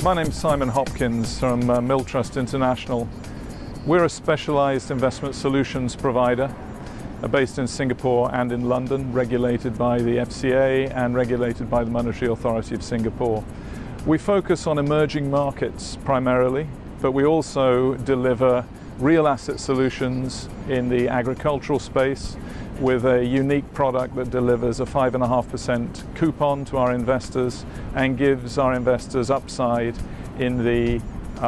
My name's Simon Hopkins from Milltrust International. We're a specialised investment solutions provider based in Singapore and in London, regulated by the FCA and regulated by the Monetary Authority of Singapore. We focus on emerging markets primarily, but we also deliver real asset solutions in the agricultural space with a unique product that delivers a 5.5% coupon to our investors and gives our investors upside in the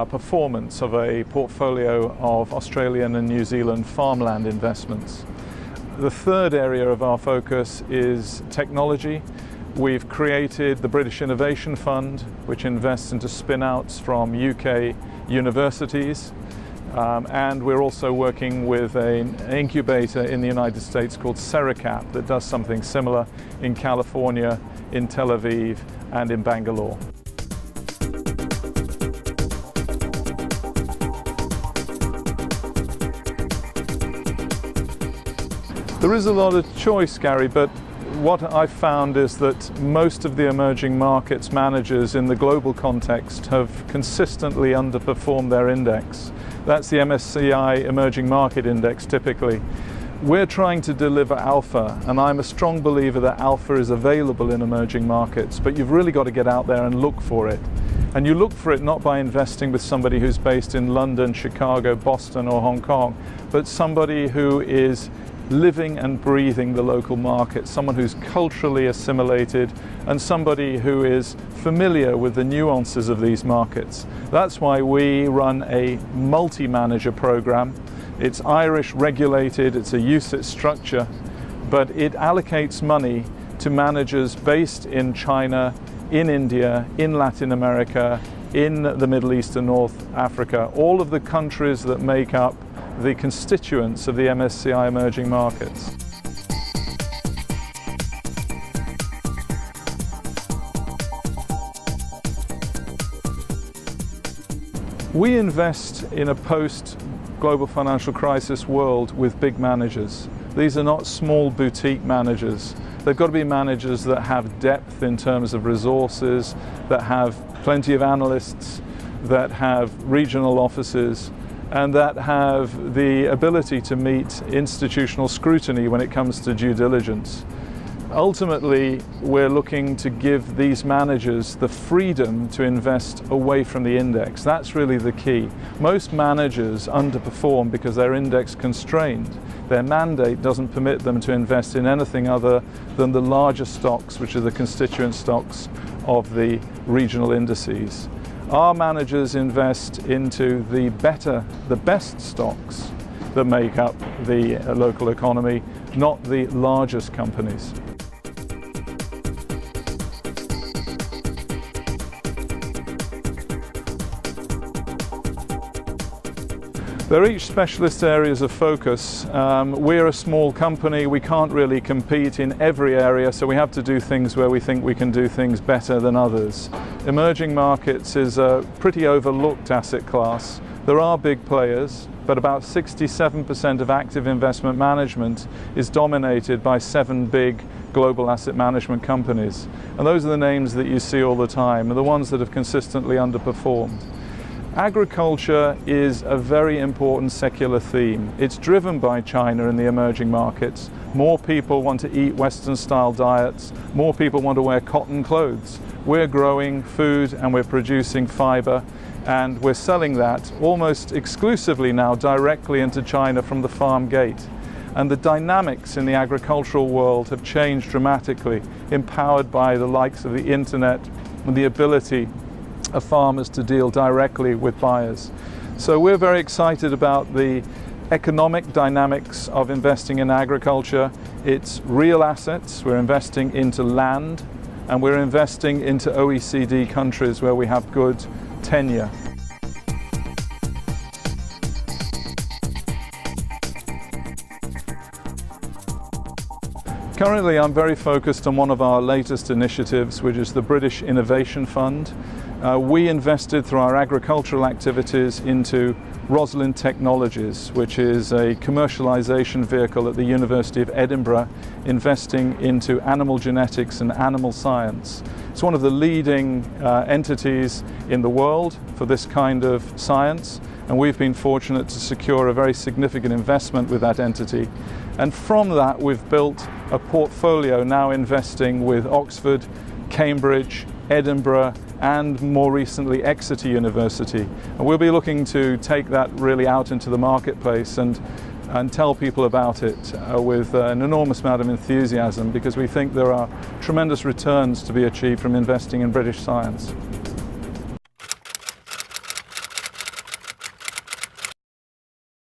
performance of a portfolio of Australian and New Zealand farmland investments. The third area of our focus is technology. We've created the British Innovation Fund, which invests into spin-outs from UK universities. And we're also working with an incubator in the United States called Sericap that does something similar in California, in Tel Aviv, and in Bangalore. There is a lot of choice, Gary, but what I've found is that most of the emerging markets managers in the global context have consistently underperformed their index. That's the MSCI Emerging Market Index typically. We're trying to deliver alpha, and I'm a strong believer that alpha is available in emerging markets, but you've really got to get out there and look for it. And you look for it not by investing with somebody who's based in London, Chicago, Boston or Hong Kong, but somebody who is living and breathing the local market, someone who's culturally assimilated and somebody who is familiar with the nuances of these markets. That's why we run a multi-manager program. It's Irish regulated, it's a UCITS structure, but it allocates money to managers based in China, in India, in Latin America, in the Middle East and North Africa, all of the countries that make up the constituents of the MSCI emerging markets. We invest in a post-global financial crisis world with big managers. These are not small boutique managers. They've got to be managers that have depth in terms of resources, that have plenty of analysts, that have regional offices, and that have the ability to meet institutional scrutiny when it comes to due diligence. Ultimately, we're looking to give these managers the freedom to invest away from the index. That's really the key. Most managers underperform because they're index constrained. Their mandate doesn't permit them to invest in anything other than the larger stocks, which are the constituent stocks of the regional indices. Our managers invest into the best stocks that make up the local economy, not the largest companies. They're each specialist areas of focus. We're a small company, we can't really compete in every area, so we have to do things where we think we can do things better than others. Emerging markets is a pretty overlooked asset class. There are big players, but about 67% of active investment management is dominated by 7 big global asset management companies. And those are the names that you see all the time, and the ones that have consistently underperformed. Agriculture is a very important secular theme. It's driven by China in the emerging markets. More people want to eat Western-style diets. More people want to wear cotton clothes. We're growing food and we're producing fiber, and we're selling that almost exclusively now directly into China from the farm gate. And the dynamics in the agricultural world have changed dramatically, empowered by the likes of the internet and the ability of farmers to deal directly with buyers. So we're very excited about the economic dynamics of investing in agriculture. It's real assets, we're investing into land, and we're investing into OECD countries where we have good tenure. Currently, I'm very focused on one of our latest initiatives, which is the British Innovation Fund. We invested through our agricultural activities into Roslin Technologies, which is a commercialization vehicle at the University of Edinburgh, investing into animal genetics and animal science. It's one of the leading entities in the world for this kind of science, and we've been fortunate to secure a very significant investment with that entity. And from that, we've built a portfolio now investing with Oxford, Cambridge, Edinburgh, and more recently Exeter University. And we'll be looking to take that really out into the marketplace and tell people about it with an enormous amount of enthusiasm, because we think there are tremendous returns to be achieved from investing in British science.